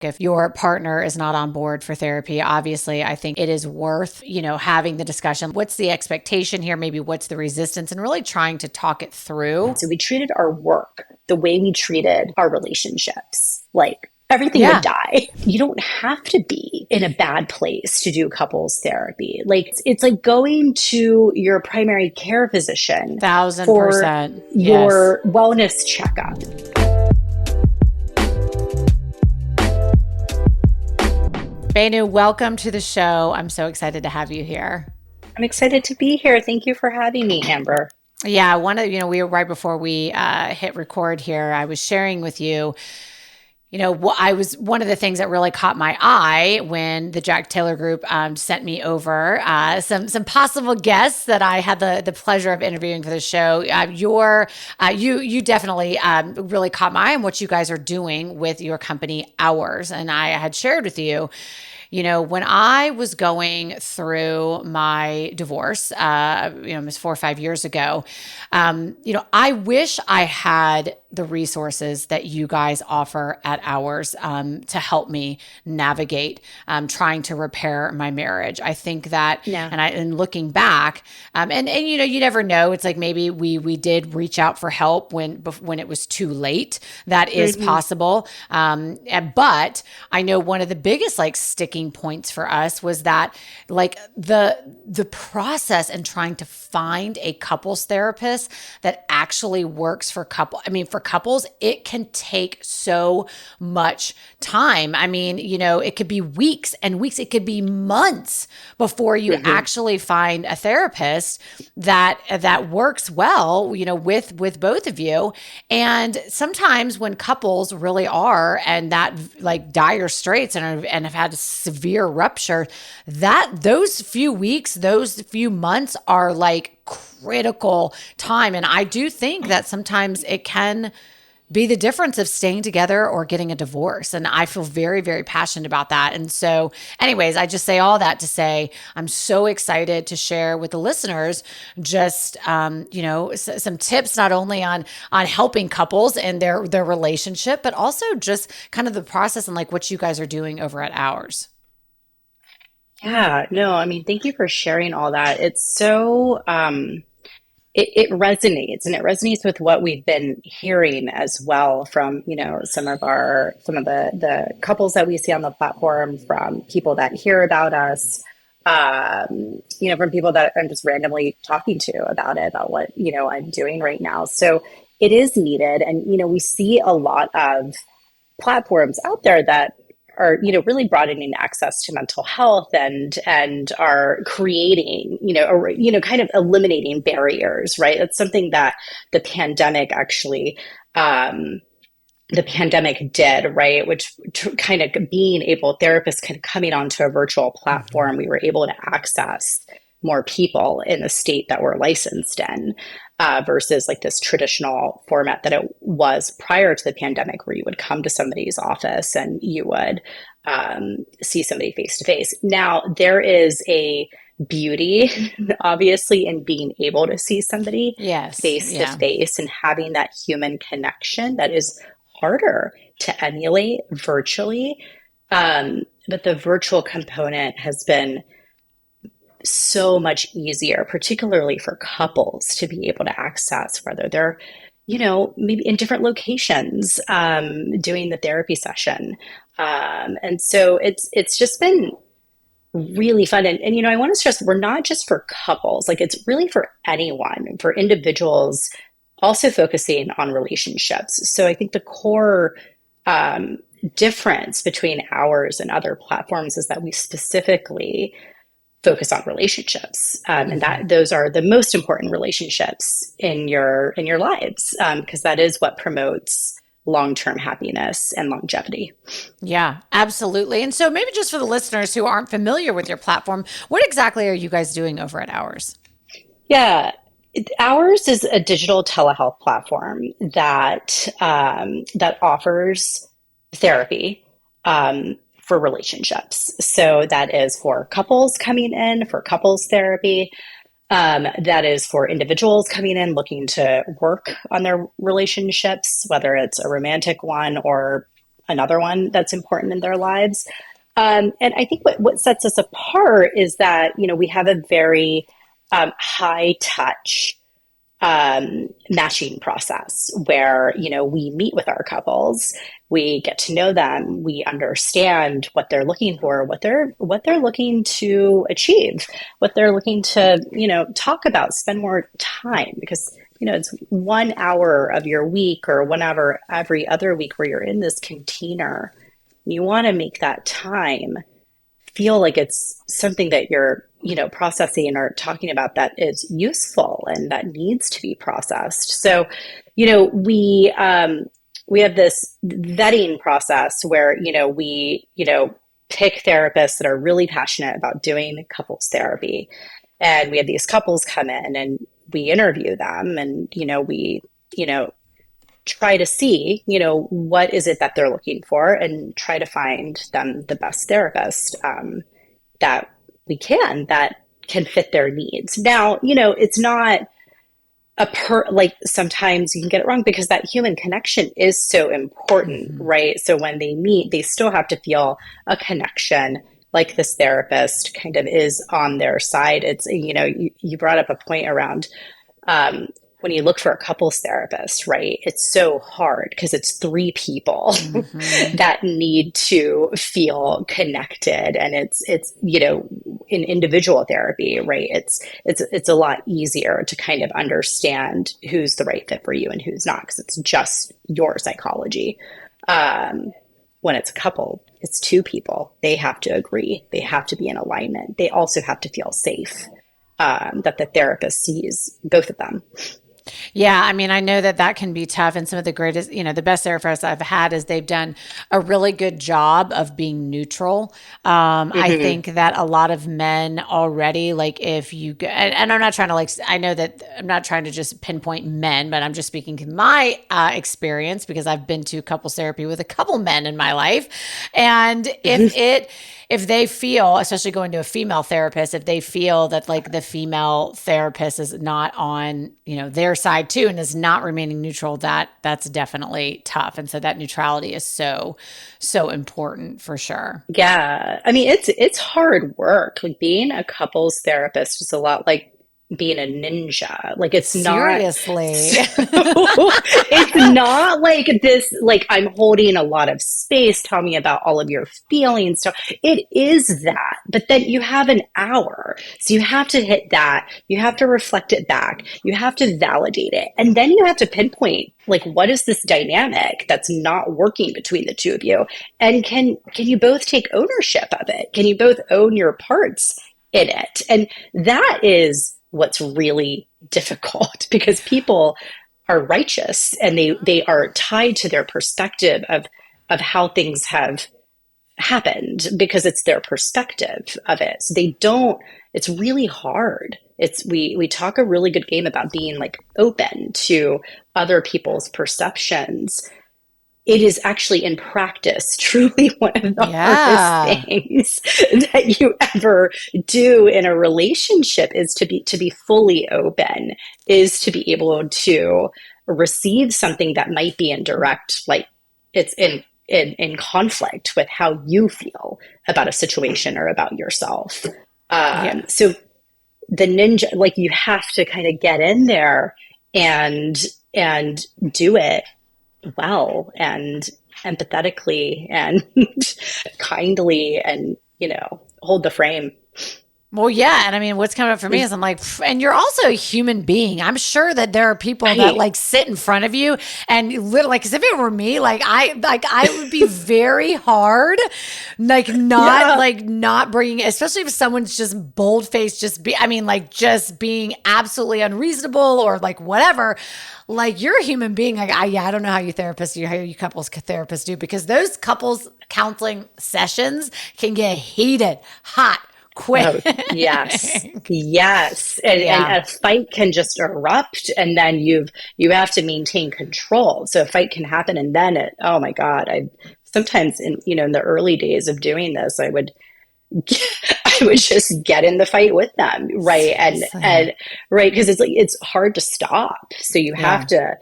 If your partner is not on board for therapy, obviously, I think it is worth, having the discussion. What's the expectation here? Maybe what's the resistance, and really trying to talk it through. So we treated our work the way we treated our relationships. Like everything would Yeah. die. You don't have to be in a bad place to do couples therapy. Like it's like going to your primary care physician for 1,000%. Yes. your wellness checkup. Benu, welcome to the show. I'm so excited to have you here. I'm excited to be here. Thank you for having me, Amber. Yeah, we were right before we hit record here. I was sharing with you, I was one of the things that really caught my eye when the Jack Taylor Group sent me over some possible guests that I had the pleasure of interviewing for the show. You definitely really caught my eye on what you guys are doing with your company, Hours, and I had shared with you. When I was going through my divorce, it was 4 or 5 years ago, I wish I had the resources that you guys offer at Ours to help me navigate trying to repair my marriage. I think that, Yeah. and looking back, and you never know. It's like maybe we did reach out for help when it was too late. That is possible. But I know one of the biggest sticking points for us was that the process and trying to find a couples therapist that actually works for couples, it can take so much time. It could be weeks and weeks, it could be months before you actually find a therapist that works well, with both of you. And sometimes when couples really are and that dire straits and have had a severe rupture, that those few weeks, those few months are critical time. And I do think that sometimes it can be the difference of staying together or getting a divorce. And I feel very, very passionate about that. And so anyways, I just say all that to say, I'm so excited to share with the listeners just, some tips, not only on helping couples and their relationship, but also just kind of the process and what you guys are doing over at Ours. Yeah, no, thank you for sharing all that. It's so, it resonates and it resonates with what we've been hearing as well from, some of the couples that we see on the platform, from people that hear about us, from people that I'm just randomly talking to about what, I'm doing right now. So it is needed. And, we see a lot of platforms out there that are really broadening access to mental health and are creating kind of eliminating barriers, right? That's something that the pandemic actually the pandemic did, right? Which kind of being able, therapists kind of coming onto a virtual platform, we were able to access more people in the state that we're licensed in, versus this traditional format that it was prior to the pandemic, where you would come to somebody's office and you would see somebody face to face. Now, there is a beauty, obviously, in being able to see somebody Yes. face to Yeah. face and having that human connection that is harder to emulate virtually. But the virtual component has been so much easier, particularly for couples, to be able to access, whether they're, maybe in different locations, doing the therapy session. And so it's just been really fun. And I want to stress, we're not just for couples, it's really for anyone, for individuals, also focusing on relationships. So I think the core difference between Ours and other platforms is that we specifically focus on relationships, and that those are the most important relationships in your lives, because that is what promotes long-term happiness and longevity. Yeah, absolutely. And so maybe just for the listeners who aren't familiar with your platform, what exactly are you guys doing over at Ours? Yeah, Ours is a digital telehealth platform that offers therapy for relationships. So that is for couples coming in for couples therapy. That is for individuals coming in looking to work on their relationships, whether it's a romantic one or another one that's important in their lives. And I think what sets us apart is that, we have a very high touch matching process where, we meet with our couples, we get to know them, we understand what they're looking for, what they're looking to achieve, what they're looking to, talk about, spend more time, because it's 1 hour of your week or 1 hour every other week where you're in this container. You want to make that time feel like it's something that you're, processing or talking about that is useful and that needs to be processed. So, we have this vetting process where, we, pick therapists that are really passionate about doing couples therapy. And we have these couples come in and we interview them and, we, try to see, what is it that they're looking for and try to find them the best therapist that we can that can fit their needs. Now, it's not like sometimes you can get it wrong because that human connection is so important, Mm-hmm. right? So when they meet, they still have to feel a connection, like this therapist kind of is on their side. It's, you brought up a point around um, when you look for a couples therapist, right? It's so hard because it's three people Mm-hmm. that need to feel connected, and it's in individual therapy, right? It's a lot easier to kind of understand who's the right fit for you and who's not because it's just your psychology. Um, when it's a couple, it's two people. They have to agree. They have to be in alignment. They also have to feel safe that the therapist sees both of them. Yeah, I mean, I know that that can be tough. And some of the greatest, the best therapists I've had is they've done a really good job of being neutral. I Hmm. think that a lot of men already, like if you, and I'm not trying to like, I know that I'm not trying to just pinpoint men, but I'm just speaking to my experience because I've been to couples therapy with a couple men in my life. And if they feel, especially going to a female therapist, if they feel that like the female therapist is not on, their side too and is not remaining neutral, that's definitely tough. And so that neutrality is so important for sure. Yeah. I mean, it's hard work. Like being a couples therapist is a lot like being a ninja. Like it's not Seriously. it's not like this like I'm holding a lot of space, tell me about all of your feelings. So it is that. But then you have an hour. So you have to hit that. You have to reflect it back. You have to validate it. And then you have to pinpoint like what is this dynamic that's not working between the two of you? And can you both take ownership of it? Can you both own your parts in it? And that is what's really difficult because people are righteous and they are tied to their perspective of how things have happened because it's their perspective of it. So they don't, it's really hard. It's we talk a really good game about being like open to other people's perceptions. It is actually in practice truly one of the hardest Yeah. things that you ever do in a relationship is to be fully open, is to be able to receive something that might be in direct, like it's in conflict with how you feel about a situation or about yourself. Yeah. So the ninja, like you have to kind of get in there and and do it well and empathetically and kindly and hold the frame. Well, yeah. And I mean, what's coming up for me is I'm like, and you're also a human being. I'm sure that there are people that Right. like sit in front of you and literally, like, cause if it were me, I would be very hard, Yeah. like not bringing, especially if someone's just bold faced, I mean, like just being absolutely unreasonable or like whatever. Like you're a human being. Like yeah, I don't know how you therapists do, how you couples therapists do, because those couples counseling sessions can get heated, hot, quick. Oh, yes. Yes. And Yeah. a fight can just erupt and then you have to maintain control. So a fight can happen and then oh my God, I sometimes in the early days of doing this, I would I would just get in the fight with them, right? And Seriously. right, because it's like it's hard to stop. So you have Yeah.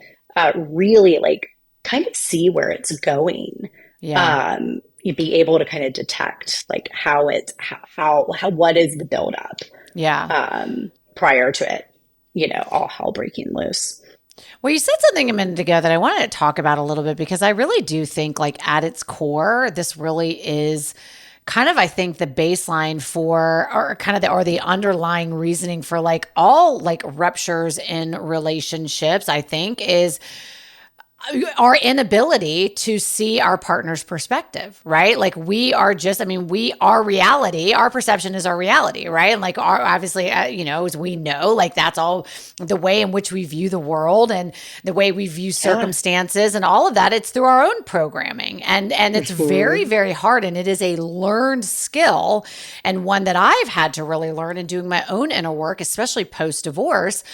to really like kind of see where it's going. Yeah. You'd be able to kind of detect like how what is the buildup Yeah. prior to it, all hell breaking loose. Well, you said something a minute ago that I wanted to talk about a little bit because I really do think, like, at its core, this really is kind of, I think, the baseline for, or kind of or the underlying reasoning for like all like ruptures in relationships, I think, is our inability to see our partner's perspective, right? Like we are just, I mean, we are reality. Our perception is our reality, right? And like our, obviously, as we know, like that's all the way in which we view the world and the way we view Yeah. circumstances and all of that. It's through our own programming, and it's very, Hmm. very hard, and it is a learned skill, and one that I've had to really learn in doing my own inner work, especially post divorce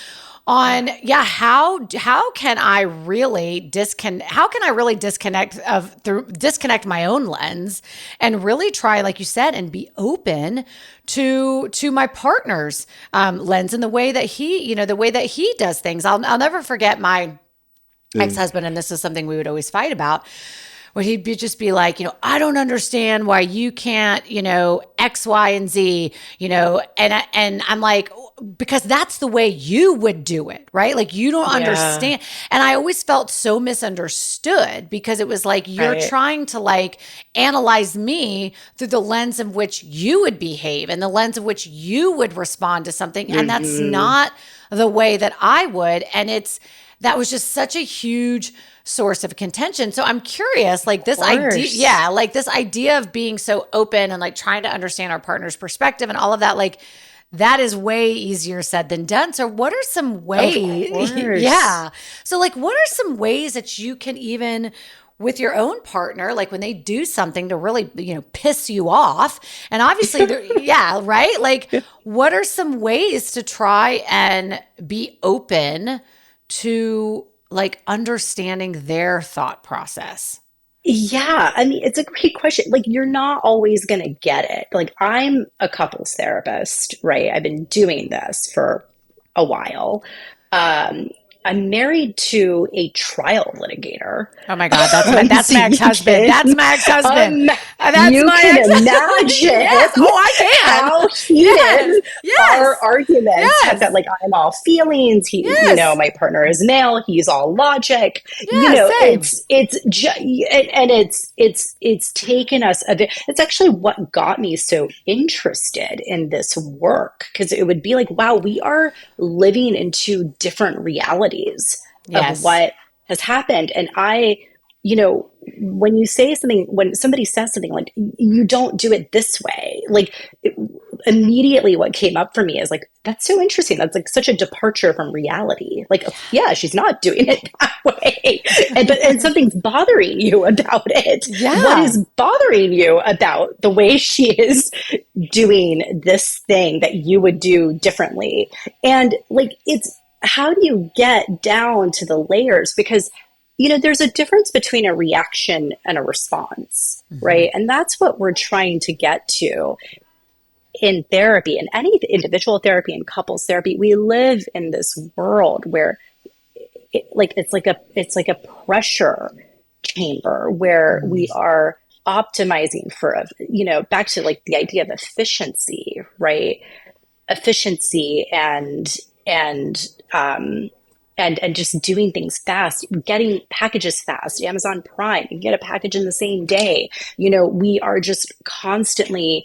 on how can I really disconnect of through disconnect my own lens and really try, like you said, and be open to my partner's lens and the way that he does things. I'll never forget my ex-husband, and this is something we would always fight about, where just be like, I don't understand why you can't, X, Y, and Z, and I'm like, because that's the way you would do it, right? Like you don't Yeah. understand. And I always felt so misunderstood because it was like, you're Right. trying to like analyze me through the lens of which you would behave and the lens of which you would respond to something. And that's Hmm. not the way that I would. And that was just such a huge source of contention. So I'm curious, like Of this idea, course. yeah, like this idea of being so open and like trying to understand our partner's perspective and all of that, like that is way easier said than done. So what are some Of ways? course. Yeah. So like what are some ways that you can even with your own partner, like when they do something to really, piss you off, and obviously, yeah, right? Like, what are some ways to try and be open to like understanding their thought process? Yeah, I mean, it's a great question. Like, you're not always going to get it. Like, I'm a couples therapist, right? I've been doing this for a while. Um, I'm married to a trial litigator. Oh my God, that's So my ex-husband. That's my ex-husband. um, That's you my can ex. Yes. imagine Oh, I can. how Yes. heated our Yes. arguments have got. Yes. Like, I'm all feelings. Yes. My partner is male. He's all logic. Yeah. Same. And it's taken us a bit. It's actually what got me so interested in this work, because it would be like, wow, we are living in two different realities of Yes. what has happened. And you know, when somebody says something like, you don't do it this way, immediately what came up for me is like, that's so interesting. That's like such a departure from reality. Like, yeah, she's not doing it that way. And something's bothering you about it. What Yeah. is bothering you about the way she is doing this thing that you would do differently? And like, it's how do you get down to the layers? Because there's a difference between a reaction and a response, Mm-hmm. right? And that's what we're trying to get to in therapy, in any individual therapy and couples therapy. We live in this world where it's like a pressure chamber where we are optimizing for back to like the idea of efficiency, right? Efficiency and and just doing things fast, getting packages fast. Amazon Prime, you get a package in the same day. We are just constantly,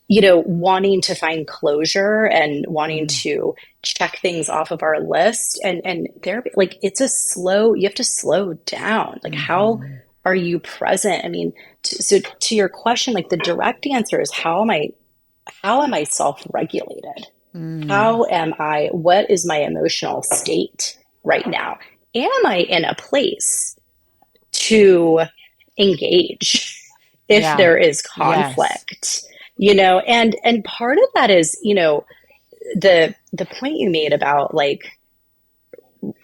wanting to find closure and wanting Mm-hmm. to check things off of our list. And therapy, like, you have to slow down. Like, how Mm-hmm. are you present? I mean, so to your question, like the direct answer is, how am I self-regulated? Mm. What is my emotional state right now? Am I in a place to engage if Yeah. there is Yes. conflict? And part of that is, the point you made about like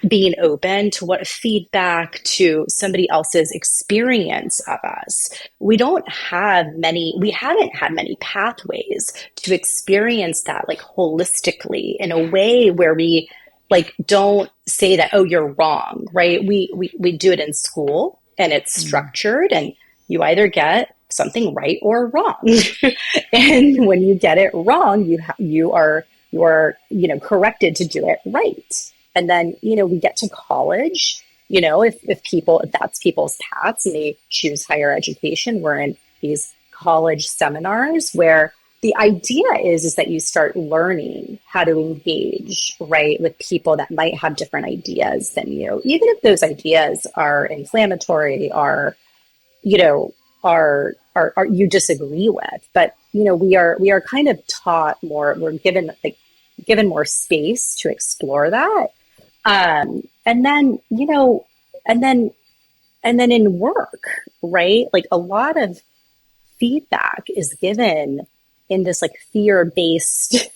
being open to what feedback, to somebody else's experience of us. We haven't had many pathways to experience that like holistically, in a way where we like don't say that, oh, you're wrong, right? We do it in school, and it's Mm. structured, and you either get something right or wrong. And when you get it wrong, you are corrected to do it right. And then, we get to college, if that's people's paths and they choose higher education, we're in these college seminars where the idea is that you start learning how to engage, right, with people that might have different ideas than you, even if those ideas are inflammatory, you know, are you disagree with. But we are kind of taught more. We're given more space to explore that. And then and then in work, right? Like a lot of feedback is given in this like fear-based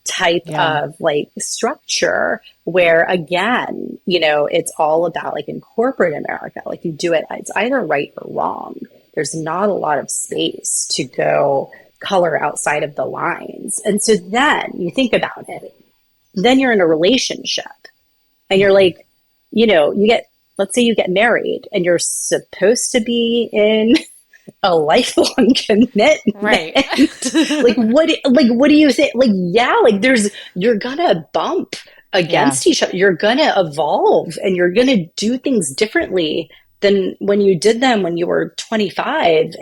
type Yeah. of like structure where again, it's all about like in corporate America, like you do it, it's either right or wrong. There's not a lot of space to go color outside of the lines. And so then you think about it, then you're in a relationship and you're like, let's say you get married and you're supposed to be in a lifelong commitment. Right. What do you think? Like, yeah, like you're gonna bump Yeah. against each other. You're gonna evolve and you're gonna do things differently than when you did them when you were 25.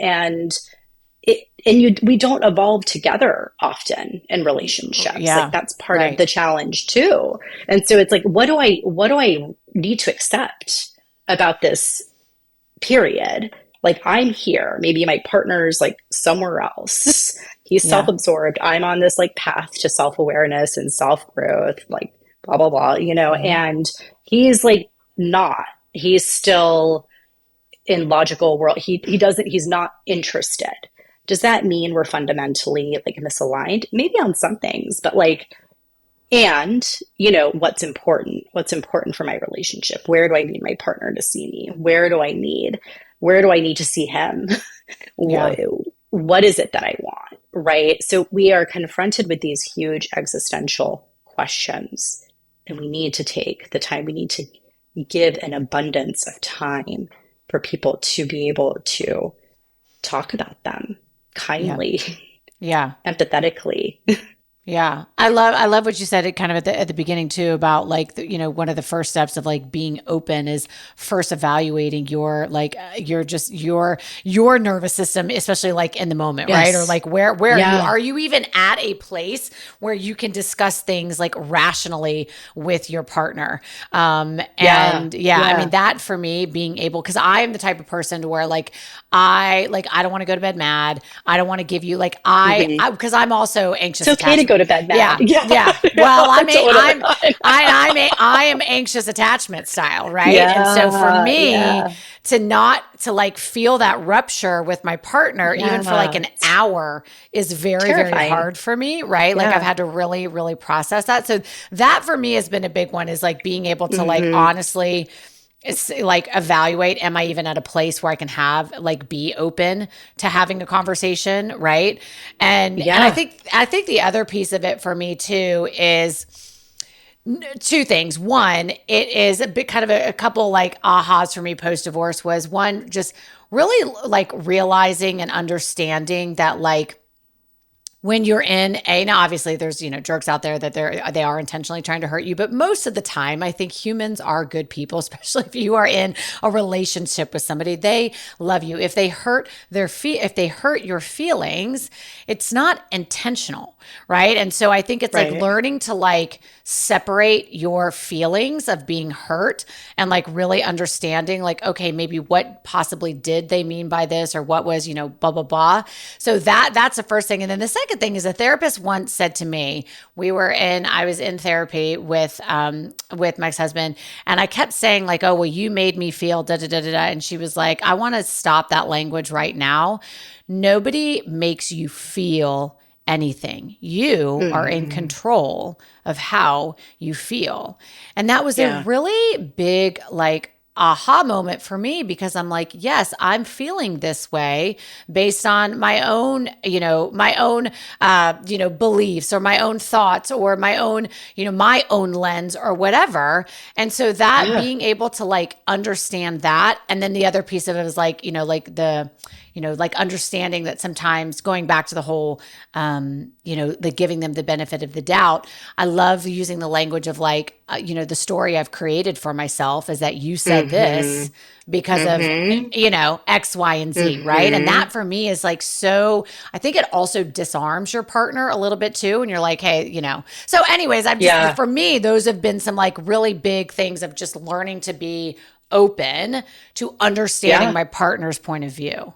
We don't evolve together often in relationships. Like Yeah. that's part of Right. the challenge too. And so it's like, what do I need to accept about this period? Like I'm here, maybe my partner's like somewhere else. He's Yeah. self-absorbed. I'm on this like path to self-awareness and self-growth, like blah, blah, blah, Hmm. and he's like not. He's still in logical world. He's not interested. Does that mean we're fundamentally like misaligned? Maybe on some things, but like, and what's important for my relationship? Where do I need my partner to see me? Where do I need to see him? Yeah. what is it that I want? Right. So we are confronted with these huge existential questions, and we need to take the time. We need to give an abundance of time for people to be able to talk about them Yeah. kindly, Yeah. empathetically. Yeah. I love what you said kind of at the beginning too about like one of the first steps of like being open is first evaluating your like your nervous system, especially like in the moment, right? Or Yes. like where Yeah. are you even at a place where you can discuss things like rationally with your partner? Yeah. And yeah, I mean Yeah. that for me being able, because I am the type of person to where I don't want to go to bed mad. I don't want to give you like Mhm. because I'm also It's anxious okay to attachment. go to bed mad. Yeah, Yeah. yeah. Well, Yeah, totally. I am anxious attachment style, right? And so for Yeah. me Yeah. to like feel that rupture with my partner, even for like Yeah. an It's hour, is very, very terrifying. hard for me, right? Like I've Yeah. had to really, really process that. So that for me has been a big one, is like being able to like Hmm. honestly it's like evaluate, am I even at a place where I can have like be open to having a conversation, right? And Yeah. I think the other piece of it for me too is two things. One, it is a bit kind of a couple like ahas for me post divorce. Was one, just really like realizing and understanding that like when you're in a, now obviously there's jerks out there that they are intentionally trying to hurt you, but most of the time I think humans are good people, especially if you are in a relationship with somebody. They love you. If they hurt if they hurt your feelings, it's not intentional, right? And so I think it's like Right. learning to like separate your feelings of being hurt and like really understanding like, okay, maybe what possibly did they mean by this, or what was blah blah blah. So that's the first thing. And then the second thing is, a therapist once said to me, I was in therapy with my ex-husband, and I kept saying like, oh well, you made me feel da da da da da. And she was like, I want to stop that language right now. Nobody makes you feel anything. You are in Hmm. control of how you feel. And that was a Yeah. really big, like, aha moment for me because I'm like, yes, I'm feeling this way based on my own, beliefs or my own thoughts or my own, my own lens or whatever. And so that Yeah. being able to like understand that. And then the other piece of it is like, like understanding that sometimes going back to the whole, the giving them the benefit of the doubt. I love using the language of like, the story I've created for myself is that you said Mm-hmm. this because of, Mm-hmm. X, Y, and Z, right? And Mm-hmm. that for me is like so, I think it also disarms your partner a little bit too. And you're like, hey, So, anyways, Yeah. for me, those have been some like really big things of just learning to be open to understanding Yeah. my partner's point of view.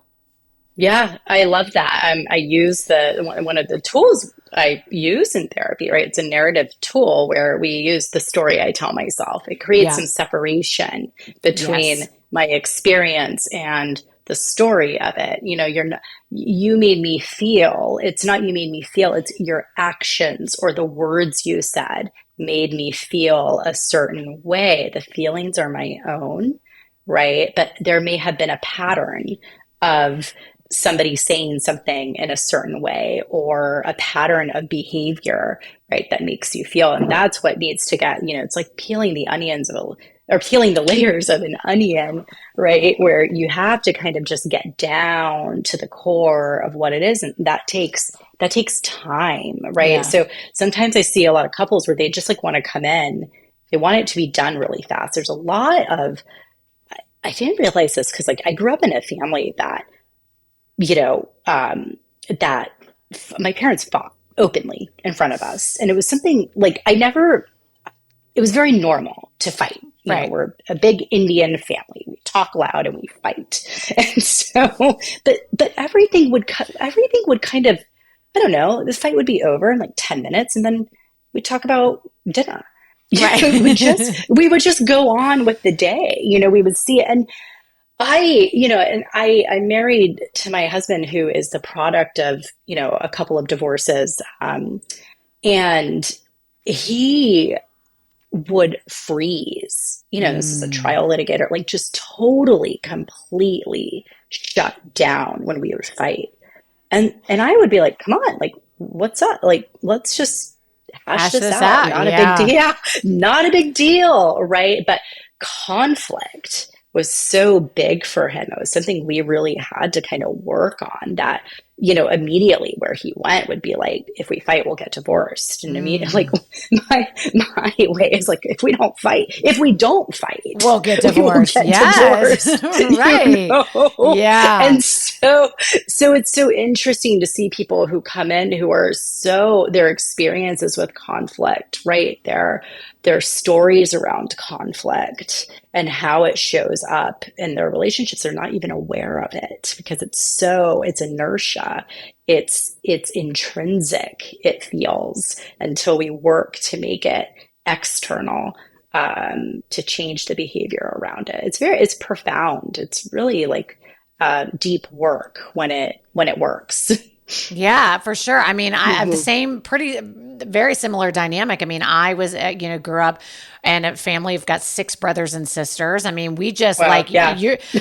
Yeah, I love that. I use one of the tools I use in therapy, right? It's a narrative tool where we use the story I tell myself. It creates Yeah. some separation between Yes. my experience and the story of it. You're not, you made me feel. It's not you made me feel, it's your actions or the words you said made me feel a certain way. The feelings are my own, right? But there may have been a pattern of somebody saying something in a certain way or a pattern of behavior, right, that makes you feel. And that's what needs to get, it's like peeling the onions or peeling the layers of an onion, right, where you have to kind of just get down to the core of what it is. And that takes time, right? Yeah. So sometimes I see a lot of couples where they just like want to come in, they want it to be done really fast. There's a lot of, I didn't realize this because like I grew up in a family that you know, that my parents fought openly in front of us. And it was something like it was very normal to fight. Right. We're a big Indian family. We talk loud and we fight. And so, but everything would kind of, I don't know, this fight would be over in like 10 minutes and then we'd talk about dinner. Right. We would just go on with the day. We would see it. And I'm married to my husband who is the product of, a couple of divorces. And he would freeze, this is a Mm. trial litigator, like just totally, completely shut down when we would fight. And I would be like, come on, like, what's up? Like, let's just hash Hash this this out. out. Not a big deal. Yeah. Yeah, not a big deal, right? But conflict was so big for him. It was something we really had to kind of work on that, immediately where he went would be like, if we fight, we'll get divorced. And immediately, Mm. like my way is like, if we don't fight, We'll get we will divorced. get Yes. divorced, Right. Yeah. And so it's so interesting to see people who come in who are their experiences with conflict, right? Their stories around conflict and how it shows up in their relationships. They're not even aware of it because it's inertia. It's intrinsic, it feels, until we work to make it external, to change the behavior around it. It's profound. It's really like deep work when it works. Yeah, for sure. I mean, I have the Hmm. same very similar dynamic. I mean, I was, grew up in a family. We've got six brothers and sisters. I mean, we just Well, like yeah,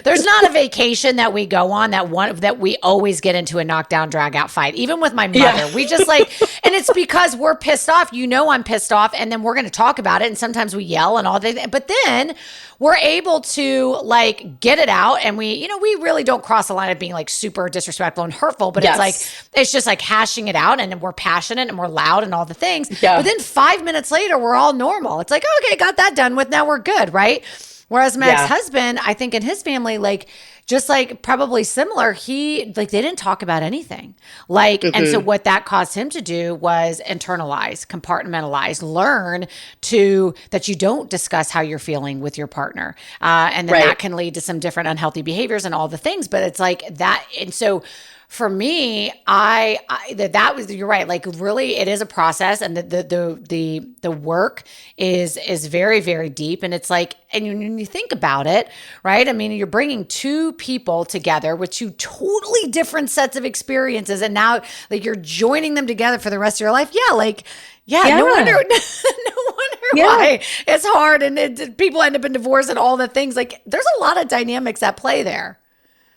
there's not a vacation that we go on that we always get into a knockdown, drag out fight. Even with my yeah, mother, we just like, and it's because we're pissed off. I'm pissed off, and then we're going to talk about it. And sometimes we yell and all that, but then we're able to like get it out, and we really don't cross the line of being like super disrespectful and hurtful. But yes, it's just like hashing it out, and we're passionate and we're loud and all the things. But yeah, then 5 minutes later, we're all normal. It's like, okay, got that done with. Now we're good, right? Whereas my yeah. ex-husband, I think in his family, like just like probably similar, he like they didn't talk about anything. Like, and so Hmm. what that caused him to do was internalize, compartmentalize, learn to that you don't discuss how you're feeling with your partner. And then Right. that can lead to some different unhealthy behaviors and all the things. But it's like that. And so for me, that was, you're right. Like really, it is a process, and the work is very, very deep. And it's like, and when you think about it, right? I mean, you're bringing two people together with two totally different sets of experiences, and now like you're joining them together for the rest of your life. Yeah, like yeah, no wonder, Yeah. no wonder Yeah. why it's hard and people end up in divorce and all the things. Like there's a lot of dynamics at play there.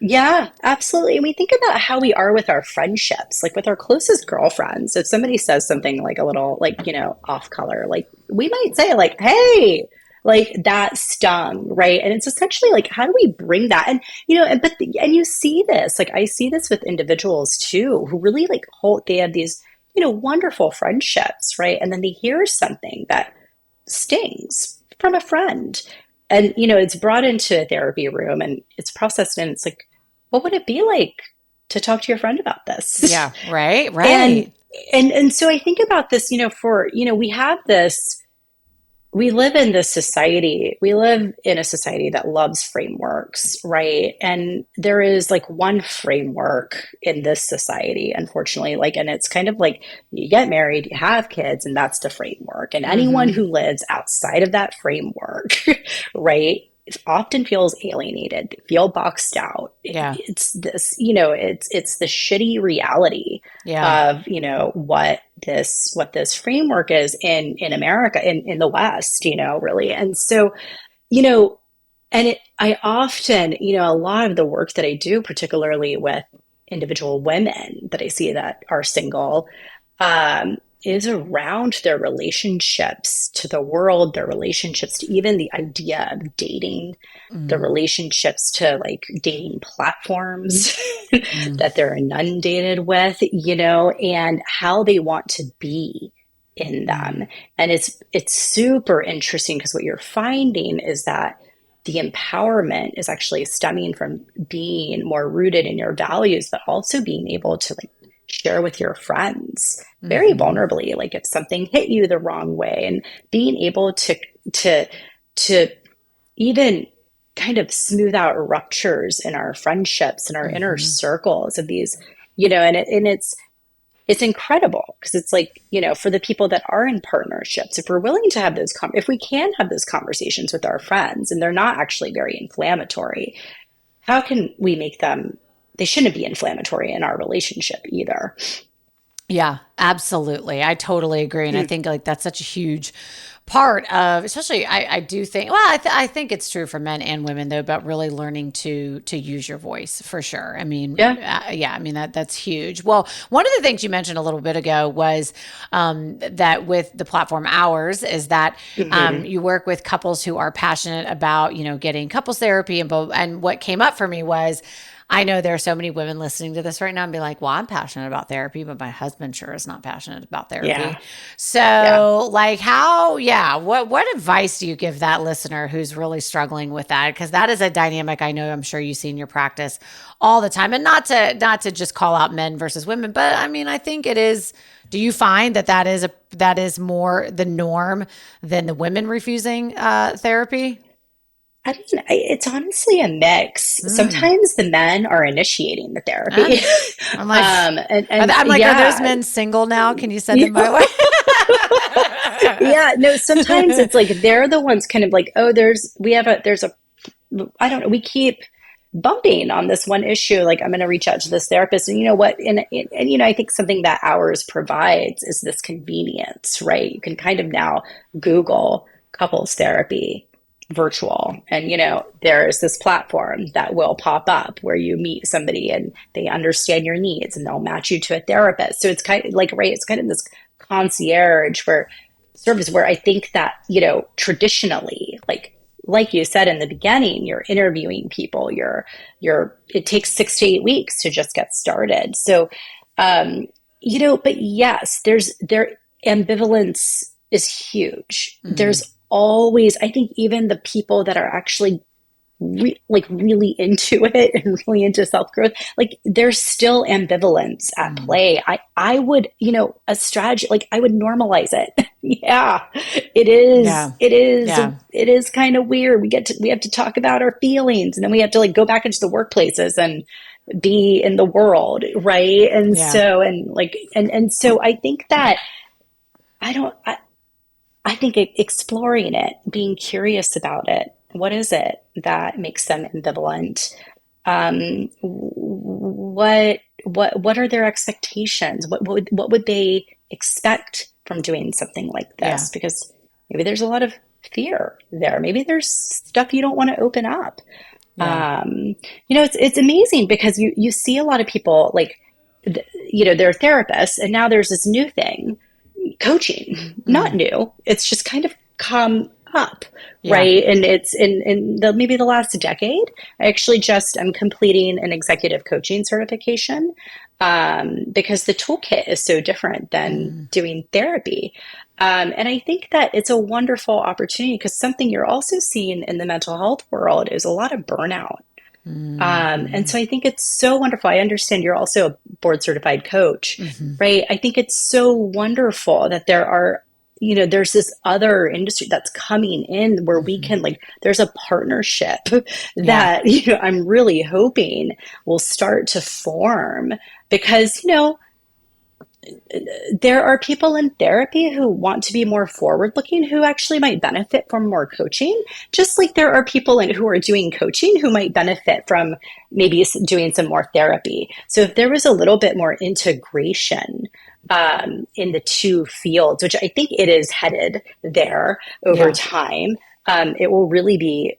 Yeah, absolutely. And we think about how we are with our friendships, like with our closest girlfriends. If somebody says something like a little, like, off color, like we might say, like, hey, like that stung, right? And it's essentially like, how do we bring that? And you see this, like, I see this with individuals too, who really like hold, they have these, wonderful friendships, right? And then they hear something that stings from a friend. And, it's brought into a therapy room and it's processed and it's like, what would it be like to talk to your friend about this? Yeah. Right. and Right. and so I think about this, we have this, we live in this society, we live in a society that loves frameworks, right? And there is like one framework in this society, unfortunately, like, and it's kind of like you get married, you have kids, and that's the framework. And anyone Mm-hmm. who lives outside of that framework, right, often feels alienated, feel boxed out. Yeah. It's this, it's the shitty reality Yeah. of, what this framework is in America, in the West, really. And so, you know I often, a lot of the work that I do, particularly with individual women that I see that are single, is around their relationships to the world, their relationships to even the idea of dating, the Mm-hmm. relationships to like dating platforms Mm-hmm. that they're inundated with, and how they want to be in them. And it's super interesting because what you're finding is that the empowerment is actually stemming from being more rooted in your values, but also being able to like share with your friends very Mm-hmm. vulnerably, like if something hit you the wrong way, and being able to to even kind of smooth out ruptures in our friendships and our inner Mm-hmm. circles of these, and it's incredible because it's like, for the people that are in partnerships, if we're willing to have if we can have those conversations with our friends and they're not actually very inflammatory, how can we make them, they shouldn't be inflammatory in our relationship either. Yeah, absolutely. I totally agree. And I Mm, think like that's such a huge part of, especially I do think, well, I think it's true for men and women though, about really learning to use your voice for sure. I mean, yeah. yeah, I mean, that's huge. Well, one of the things you mentioned a little bit ago was that with the platform hours is that Hmm. you work with couples who are passionate about, getting couples therapy and what came up for me was, I know there are so many women listening to this right now and be like, well, I'm passionate about therapy, but my husband sure is not passionate about Yeah. therapy. Yeah. So, like, how, yeah, what advice do you give that listener who's really struggling with that? Because that is a dynamic I know I'm sure you see in your practice all the time. And not to just call out men versus women, but I mean, I think it is. Do you find that is more the norm than the women refusing therapy? I mean, it's honestly a mix. Mm. Sometimes the men are initiating the Huh? therapy. I'm like, And I'm like, are those yeah. men single now? Can you send them my way? Yeah, no, sometimes it's like they're the ones kind of like, oh, there's a, I don't know, we keep bumping on this one issue. Like, I'm going to reach out to this therapist. And you know what? And I think something that ours provides is this convenience, right? You can kind of now Google couples therapy virtual. And, there's this platform that will pop up where you meet somebody and they understand your needs and they'll match you to a therapist. So it's kind of like, right, it's kind of this concierge where service where I think that, traditionally, like you said in the beginning, you're interviewing people, it takes 6 to 8 weeks to just get started. So, but yes, there ambivalence is huge. Mhm. There's always, I think, even the people that are actually like really into it and really into self growth, like there's still ambivalence at Mhm. play. I would, a strategy, like I would normalize it. Yeah, it is, Yeah. it is, Yeah. it is kind of weird. We have to talk about our feelings and then we have to like go back into the workplaces and be in the world. Right. And Yeah. so, and like, and so I think that I don't, I think exploring it, being curious about it. What is it that makes them ambivalent? What are their expectations? What would they expect from doing something like Yeah. this? Because maybe there's a lot of fear there. Maybe there's stuff you don't want to open up. Yeah. It's amazing because you see a lot of people like, they're therapists, and now there's this new thing, coaching. Not Mm. new. It's just kind of come up, Yeah. right? And it's in maybe the last decade. I actually just am completing an executive coaching certification, because the toolkit is so different than Mm. doing therapy. And I think that it's a wonderful opportunity because something you're also seeing in the mental health world is a lot of burnout. And Mm. so I think it's so wonderful. I understand you're also a board certified coach, Mm. right? I think it's so wonderful that there's this other industry that's coming in where we Mm. can, like, there's a partnership Yeah. that, I'm really hoping will start to form because, there are people in therapy who want to be more forward looking who actually might benefit from more coaching, just like there are people who are doing coaching who might benefit from maybe doing some more therapy. So if there was a little bit more integration, in the two fields, which I think it is headed there over Yeah. time, it will really be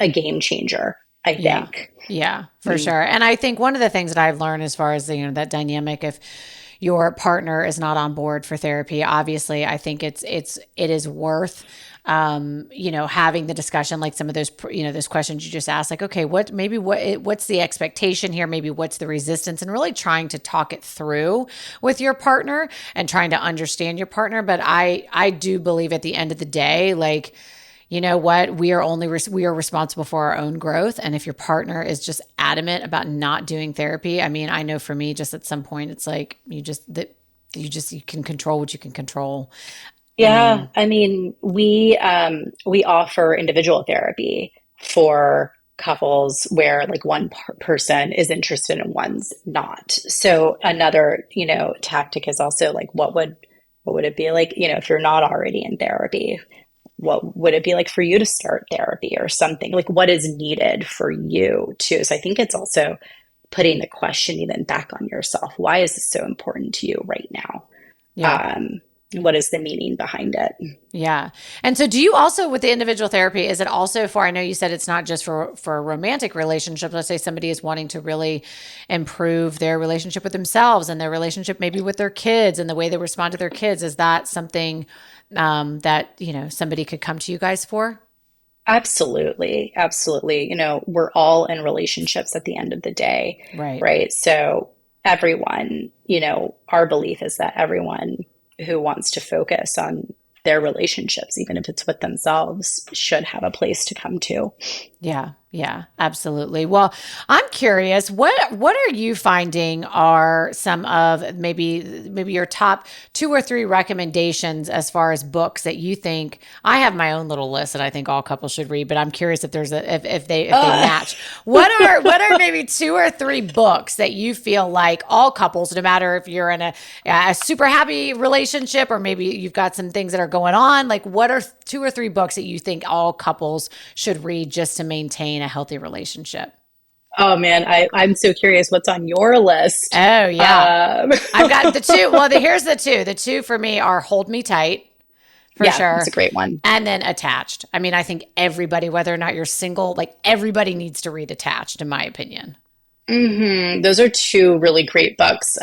a game changer, I Yeah. think. Yeah, for Mm. sure. And I think one of the things that I've learned as far as, that dynamic, if your partner is not on board for therapy, obviously I think it is worth having the discussion, like some of those, those questions you just asked, like, okay, what's the expectation here? Maybe what's the resistance, and really trying to talk it through with your partner and trying to understand your partner. But I do believe at the end of the day, like, you know what, we are responsible for our own growth. And if your partner is just adamant about not doing therapy, I mean, I know for me, just at some point, it's like you can control what you can control. Yeah, And I mean, we offer individual therapy for couples where like one person is interested and one's not. So another, tactic is also like, what would it be like, if you're not already in therapy, what would it be like for you to start therapy or something? Like, what is needed for you too? So I think it's also putting the question even back on yourself. Why is this so important to you right now? yeah. Um, what is the meaning behind it? Yeah. And so do you also, with the individual therapy, is it also for, I know you said it's not just for romantic relationships. Let's say somebody is wanting to really improve their relationship with themselves and their relationship maybe with their kids and the way they respond to their kids. Is that something that, somebody could come to you guys for? Absolutely. Absolutely. We're all in relationships at the end of the day, Right. right? So everyone, our belief is that everyone who wants to focus on their relationships, even if it's with themselves, should have a place to come to. Yeah, yeah, absolutely. Well, I'm curious, what are you finding are some of maybe your top two or three recommendations as far as books that you think? I have my own little list that I think all couples should read, but I'm curious if there's if they Uh, match. What are maybe two or three books that you feel like all couples, no matter if you're in a super happy relationship or maybe you've got some things that are going on, like what are two or three books that you think all couples should read just to maintain a healthy relationship? oh man, I'm so curious what's on your list. Oh yeah. Um, I've got the two. Well, here's the two. The two for me are Hold Me Tight, for yeah, it's a sure. great one. And then Attached. I mean, I think everybody, whether or not you're single, like everybody needs to read Attached, in my opinion. Those are two really great books.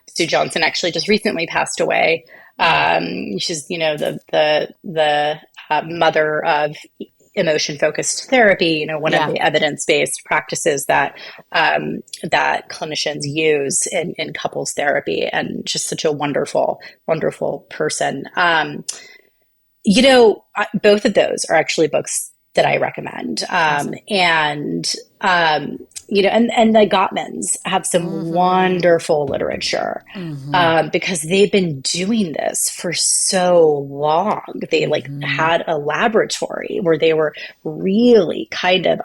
Sue Johnson actually just recently passed away. Mm. She's, the mother of emotion focused therapy. One of Yeah. the evidence based practices that clinicians use in couples therapy, and just such a wonderful, wonderful person. Both of those are actually books that I recommend. Awesome. And the Gottmans have some Mm-hmm. wonderful literature, Mm-hmm. because they've been doing this for so long. They like Mm-hmm. had a laboratory where they were really kind of,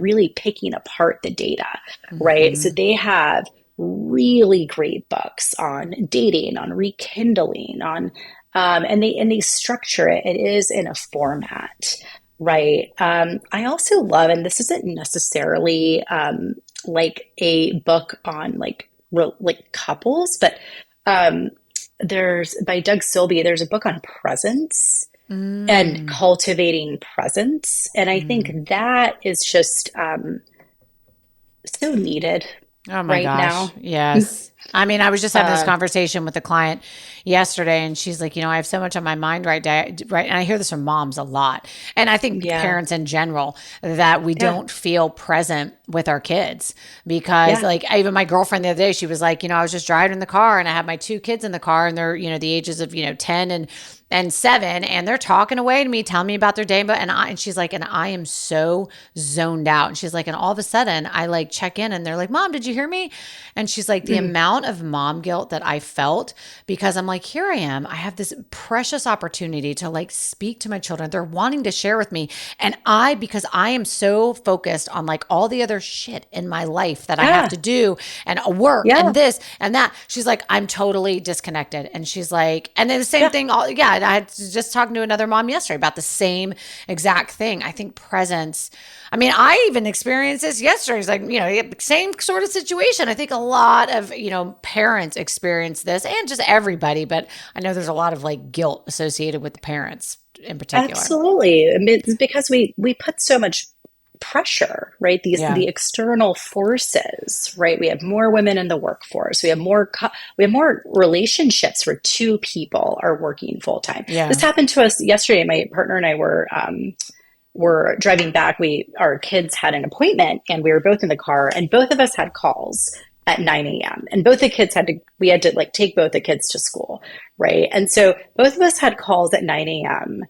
really picking apart the data, right? So Mm-hmm. they have really great books on dating, on rekindling, on and they structure it. It is in a format, right? I also love, and this isn't necessarily like a book on like couples, but um, there's by Doug Silby. There's a book on presence, and Mm. cultivating presence. And I Mm. think that is just so needed Oh my right gosh. now. Yes. I mean, I was just having this Uh, conversation with a client yesterday, and she's like, I have so much on my mind right. And I hear this from moms a lot. And I think yeah, parents in general, that we yeah, don't feel present with our kids because, yeah. like, even my girlfriend the other day, she was like, I was just driving in the car and I have my two kids in the car, and they're, the ages of, 10 and 7, and they're talking away to me, telling me about their day. And she's like, and I am so zoned out. And she's like, and all of a sudden I like check in and they're like, Mom, did you hear me? And she's like, the Mm, amount of mom guilt that I felt, because I'm like, here I am. I have this precious opportunity to like speak to my children. They're wanting to share with me. And because I am so focused on like all the other shit in my life that I have yeah, to do, and work yeah, and this and that, she's like, I'm totally disconnected. And she's like, and then the same yeah. thing. Yeah. I had just talking to another mom yesterday about the same exact thing. I think presence. I mean, I even experienced this yesterday. It's like, same sort of situation. I think a lot of, parents experience this, and just everybody, but I know there's a lot of like guilt associated with the parents in particular. Absolutely. I mean, it's because we put so much pressure, right? Yeah. The external forces, right? We have more women in the workforce. We have more relationships where two people are working full time. This Yeah. happened to us yesterday. My partner and I were driving back. Our kids had an appointment, and we were both in the car, and both of us had calls at 9 a.m. And both the kids we had to like take both the kids to school, right? And so both of us had calls at 9 a.m.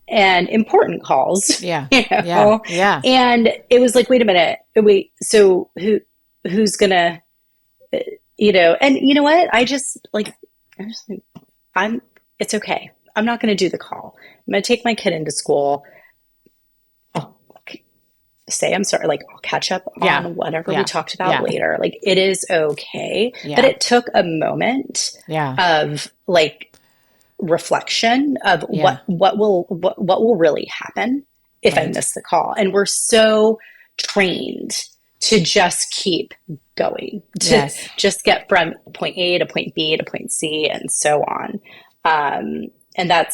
and important calls, Yeah. you Yeah. know. Yeah. And it was like, wait a minute, wait. So who's gonna, And you know what? I'm just like, I'm. It's okay. I'm not gonna do the call. I'm gonna take my kid into school. I'll say I'm sorry. Like I'll catch up Yeah. on whatever we Yeah. talked about Yeah. later. Like it is okay. But Yeah. it took a moment Yeah. of like reflection of Yeah. what will really happen if I Right. miss the call. And we're so trained to just keep going, to Yes. just get from point A to point B to point C and so on. And that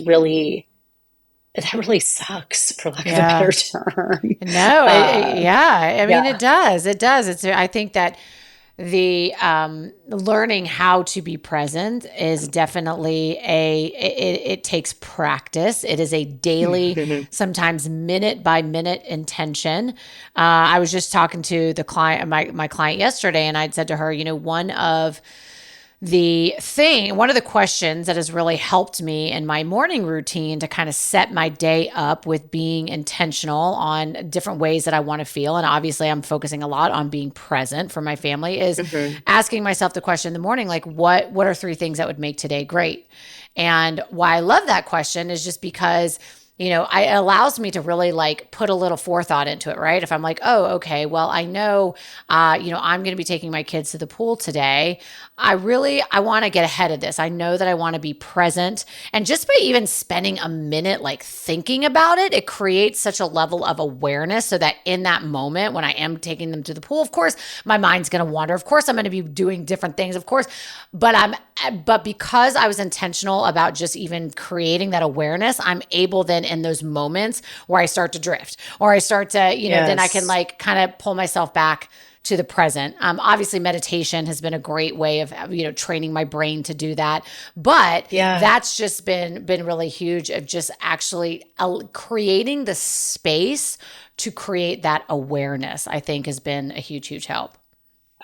really sucks, for lack of a better Yeah. term. No, Uh, yeah. I mean, it yeah, does. It does. I think that the learning how to be present is definitely it takes practice. It is a daily, sometimes minute by minute intention. I was just talking to the client, my client yesterday, and I'd said to her, one of the questions that has really helped me in my morning routine to kind of set my day up with being intentional on different ways that I want to feel. And obviously, I'm focusing a lot on being present for my family, is hmm, asking myself the question in the morning, like, what are 3 things that would make today great? And why I love that question is just because it allows me to really like put a little forethought into it, right? If I'm like, oh, okay, well, I know, I'm going to be taking my kids to the pool today. I want to get ahead of this. I know that I want to be present. And just by even spending a minute like thinking about it, it creates such a level of awareness so that in that moment when I am taking them to the pool, of course, my mind's going to wander. Of course, I'm going to be doing different things, of course, but because I was intentional about just even creating that awareness, I'm able then in those moments where I start to drift, or I start to, then I can yes, like kind of pull myself back to the present. Obviously, meditation has been a great way of training my brain to do that. But yeah. that's just been really huge, of just actually creating the space to create that awareness. I think has been a huge help.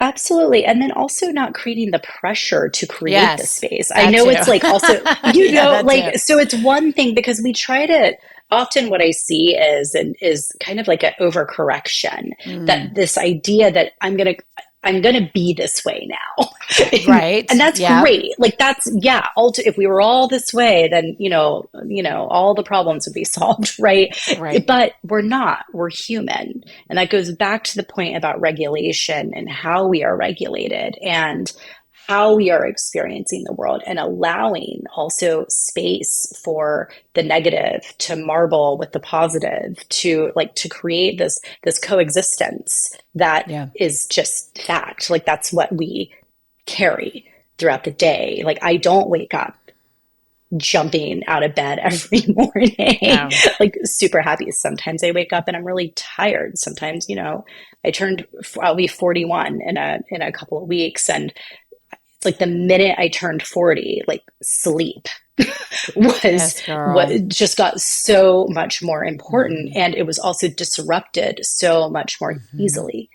Absolutely. And then also not creating the pressure to create the Yes, space. I that know too. it's like also, Yeah, that too. so it's one thing because we try to, often what I see is kind of like an overcorrection, Mm, that this idea that I'm gonna be this way now. and right. that's Yeah. great. Like that's, yeah, if we were all this way, then all the problems would be solved, right? Right. But we're not. We're human. And that goes back to the point about regulation and how we are regulated and how we are experiencing the world, and allowing also space for the negative to marble with the positive, to create this coexistence that Yeah. is just fact. Like that's what we carry throughout the day. Like I don't wake up jumping out of bed every morning, Oh, like super happy. Sometimes I wake up and I'm really tired. Sometimes, I'll be 41 in a couple of weeks, and it's like the minute I turned 40, like sleep was yes, what girl. just got so much more important, Hmm. and it was also disrupted so much more Hmm. easily.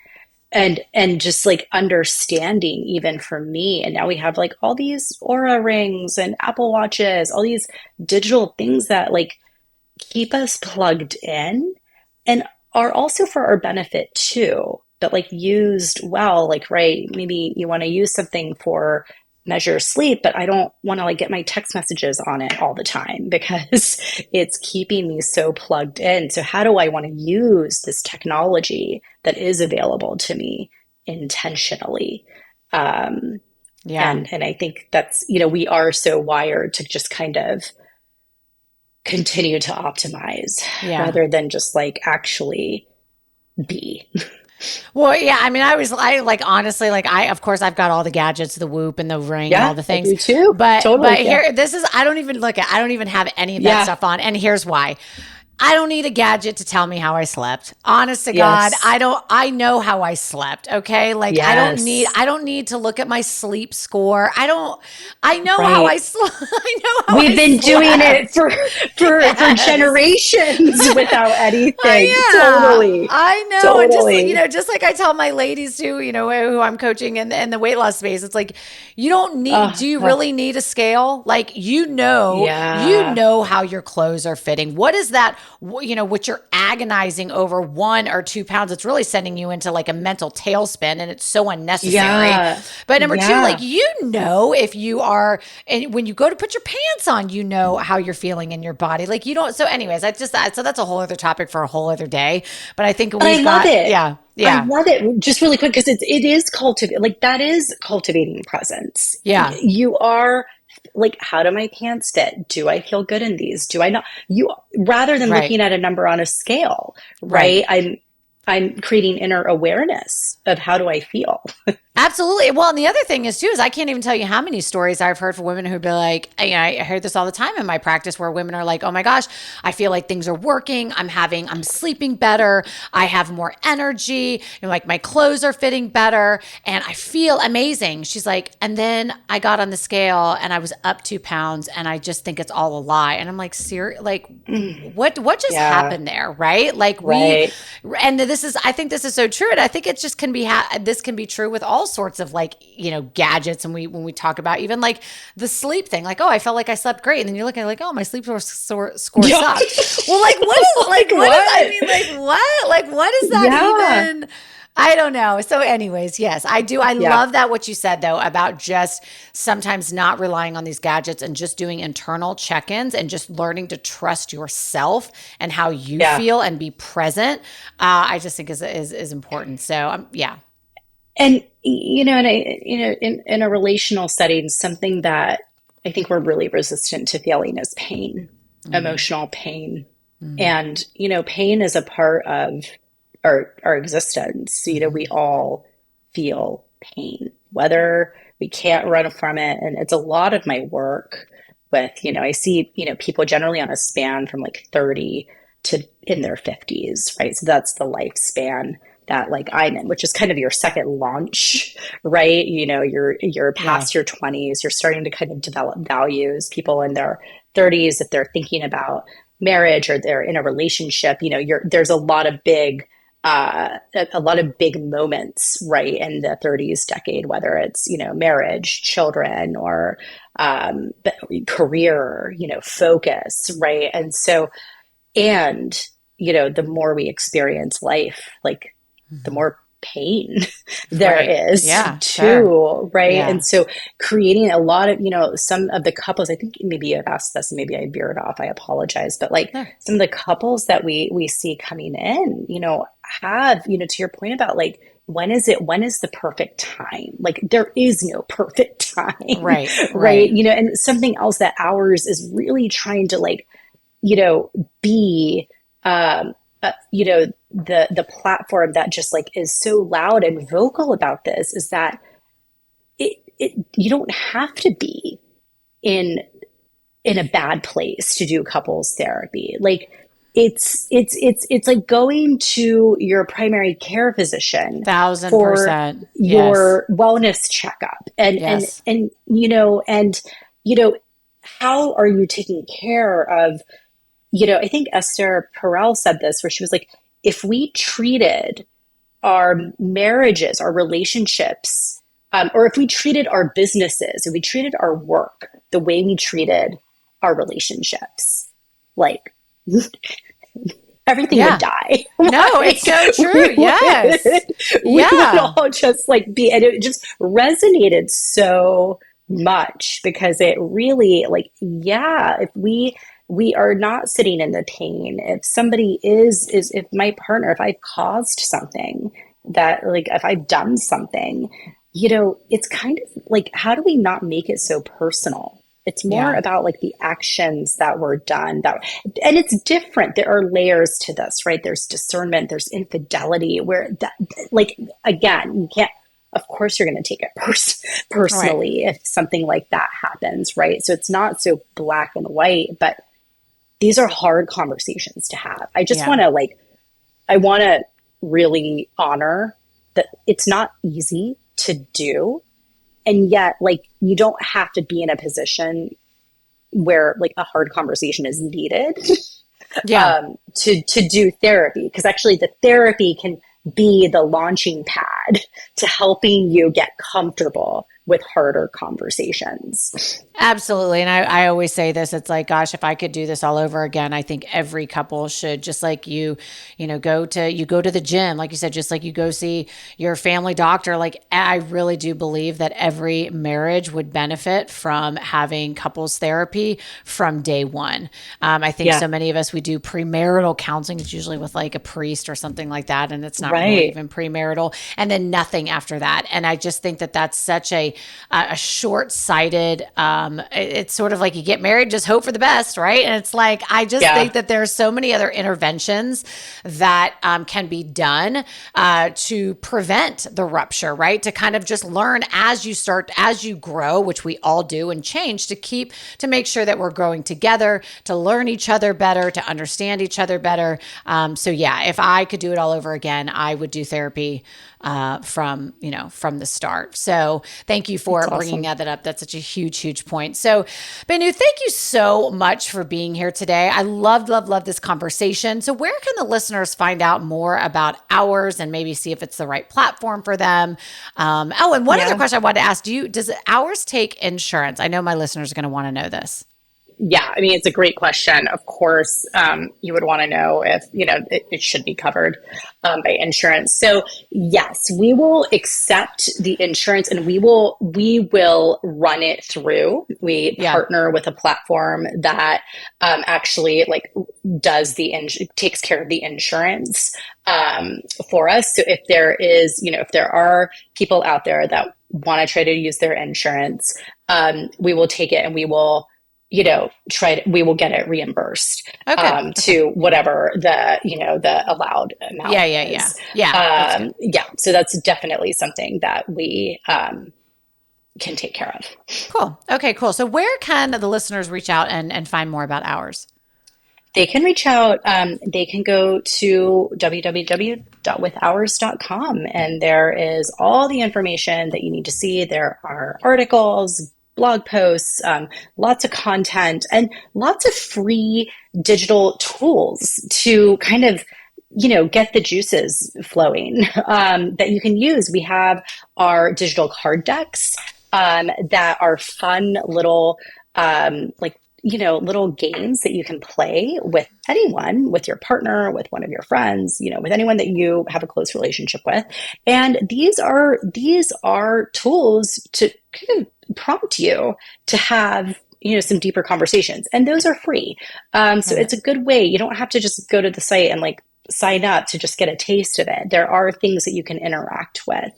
And just like understanding, even for me, and now we have like all these Aura rings and Apple Watches, all these digital things that like keep us plugged in and are also for our benefit too, but like used well, like, right, maybe you want to use something for measure sleep, but I don't want to like get my text messages on it all the time because it's keeping me so plugged in. So how do I want to use this technology that is available to me intentionally? um, Yeah. and I think that's, we are so wired to just kind of continue to optimize Yeah. rather than just like actually be. Well, yeah, I mean, I like honestly, like of course, I've got all the gadgets, the Whoop and the Ring and all Yeah, the I things, do too. but Totally. Yeah. here, this is, I don't even have any of that Yeah. stuff on, and here's why. I don't need a gadget to tell me how I slept. Honest to God, Yes. I know how I slept, okay? Like Yes. I don't need to look at my sleep score. I know how I Right. slept. I know how I We've been doing it slept. for Yes. generations without anything. Yeah, Totally. I know. And just, Totally. just like I tell my ladies too, who I'm coaching in the weight loss space, it's like, do you Uh, really need a scale? Like, yeah. how your clothes are fitting. What is that, what you're agonizing over 1 or 2 pounds? It's really sending you into like a mental tailspin, and it's so unnecessary. Yeah. But number two, like, Yeah. if you are, and when you go to put your pants on, how you're feeling in your body. Like, you don't, so anyways, so that's a whole other topic for a whole other day. But I think But I we've love got, it. yeah, I yeah, love it. Just really quick, because it is cultivate, like that is cultivating presence. yeah, You are like, how do my pants fit? Do I feel good in these? Do I not? You, rather than right, looking at a number on a scale, right. right? I'm creating inner awareness of how do I feel. Absolutely. Well, and the other thing is too is I can't even tell you how many stories I've heard from women who'd be like, I heard this all the time in my practice, where women are like, "Oh my gosh, I feel like things are working. I'm sleeping better. I have more energy. Like my clothes are fitting better, and I feel amazing." She's like, and then I got on the scale and I was up 2 pounds, and I just think it's all a lie. And I'm like, serious? Like, what just Yeah. happened there, right? Like Right. and I think this is so true, and I think it just can be this can be true with all sorts of, like, gadgets. And when we talk about even like the sleep thing, like, oh, I felt like I slept great, and then you're looking at like, oh, my score Yeah. sucked. Well, like, Like what is, I what? mean, like what is that Yeah. even? I don't know. So, anyways, yes, I do. I Yeah. love that what you said though about just sometimes not relying on these gadgets and just doing internal check-ins and just learning to trust yourself and how you Yeah. feel and be present. I just think is important. So, yeah, And in a relational setting, something that I think we're really resistant to feeling is pain, mm, emotional pain. mm, And pain is a part of our existence. We mm-hmm. all feel pain, whether we can't run from it. And it's a lot of my work with, I see, people generally on a span from like 30 to in their 50s, right? So that's the lifespan that like I'm in, which is kind of your second launch, right? You're Yeah, past your 20s, you're starting to kind of develop values. People in their 30s, if they're thinking about marriage or they're in a relationship, there's a lot of big moments, right, in the 30s decade, whether it's marriage, children, or um, career, focus, right? And so, and the more we experience life, like the mm-hmm. more pain there Right. is Yeah, sure. too, right? And Yeah. so creating a lot of, some of the couples, I think maybe you've asked this, and maybe I veered off, I apologize, but like Sure. some of the couples that we see coming in, have, to your point about like, when is the perfect time? Like there is no perfect time, Right. right? Right. And something else that ours is really trying to like, be the platform that just like is so loud and vocal about this, is that you don't have to be in in a bad place to do couples therapy. Like it's like going to your primary care physician for 1000%. Yes. your wellness checkup. Yes. And you know, how are you taking care of, I think Esther Perel said this where she was like, if we treated our marriages, our relationships, or if we treated our businesses, if we treated our work the way we treated our relationships, like everything would Yeah. die. No, it's Like so true. Yes. we would Yeah. all just like be, and it just resonated so much because it really like, yeah, if we are not sitting in the pain. If somebody is if my partner, if I caused something that like if I've done something, it's kind of like how do we not make it so personal? It's more Yeah. about like the actions that were done and it's different. There are layers to this, right? There's discernment, there's infidelity, where that, like, again, you can't, of course, you're going to take it Right. personally if something like that happens, right? So it's not so black and white, but these are hard conversations to have. I just Yeah. want to like, I want to really honor that it's not easy to do. And yet, like, you don't have to be in a position where like a hard conversation is needed Yeah. to do therapy. Because actually, the therapy can be the launching pad to helping you get comfortable with harder conversations. Absolutely. And I always say this, it's like, gosh, if I could do this all over again, I think every couple should, just like you go to the gym, like you said, just like you go see your family doctor. Like I really do believe that every marriage would benefit from having couples therapy from day one. I think Yeah, so many of us, we do premarital counseling. It's usually with like a priest or something like that. And it's not really right. even premarital, and then nothing after that. And I just think that that's such a short-sighted, it's sort of like you get married, just hope for the best, right? And it's like I just think Yeah, that there's so many other interventions that can be done to prevent the rupture, right? To kind of just learn as you grow, which we all do, and change, to make sure that we're growing together, to learn each other better, to understand each other better. So yeah, if I could do it all over again, I would do therapy from the start. So thank you it's for bringing awesome. that up. That's such a huge point. So Benu, thank you so much for being here today. I love this conversation. So where can the listeners find out more about ours and maybe see if it's the right platform for them? And one other Yeah. question I wanted to ask, does ours take insurance? I know my listeners are going to want to know this. Yeah, I mean, it's a great question. Of course, you would want to know if, it should be covered by insurance. So yes, we will accept the insurance and we will run it through. We Yeah. partner with a platform that actually like takes care of the insurance for us. So if if there are people out there that want to try to use their insurance, we will take it and we will we will get it reimbursed Oh, good. Okay. to whatever the allowed amount Yeah. is. Yeah. That's good. Yeah, so that's definitely something that we can take care of. Cool. Okay, cool. So where can the listeners reach out and find more about ours? They can reach out. They can go to www.withours.com, and there is all the information that you need to see. There are articles, blog posts, lots of content, and lots of free digital tools to kind of get the juices flowing that you can use. We have our digital card decks that are fun little like little games that you can play with anyone, with your partner, with one of your friends, with anyone that you have a close relationship with. And these are tools to kind of prompt you to have some deeper conversations, and those are free. So Love it. it's a good way. You don't have to just go to the site and like sign up to just get a taste of it. There are things that you can interact with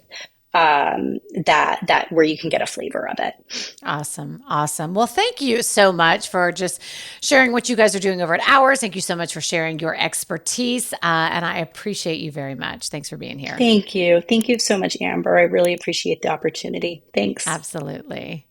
that where you can get a flavor of it. Awesome. Awesome. Well, thank you so much for just sharing what you guys are doing over at Ours. Thank you so much for sharing your expertise. And I appreciate you very much. Thanks for being here. Thank you. Thank you so much, Amber. I really appreciate the opportunity. Thanks. Absolutely.